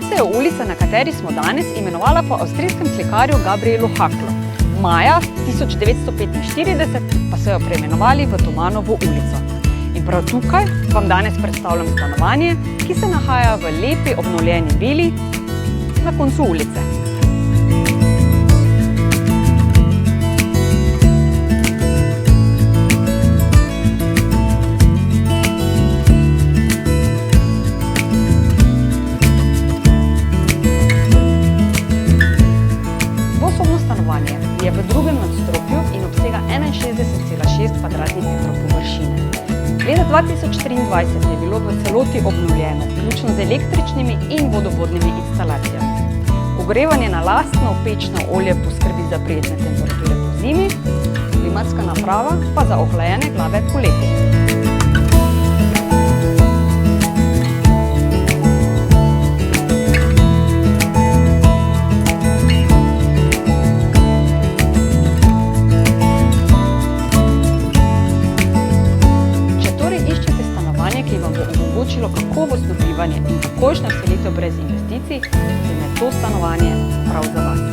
Nekoč se je ulica, na kateri smo danes, imenovala po avstrijskem slikarju Gabrielu Hacklu. Maja 1945 pa so jo preimenovali v Tomanovo ulico. In prav tukaj vam danes predstavljam stanovanje, ki se nahaja v lepi obnovljeni vili na koncu ulice. Stanovanje je v drugem nadstropju in obsega 61,6 kvadratnih metrov površine. Leta 2023 je bilo v celoti obnovljeno, vključno z električnimi in vodovodnimi instalacijami. Ogrevanje na lastno pečno olje poskrbi za prijetne temperature pozimi, klimatska naprava pa za ohlajene glave poleti. Ki vam bo omogočilo kakovostno bivanje in takojšnjo selitev brez investicij, in je to stanovanje prav za vas.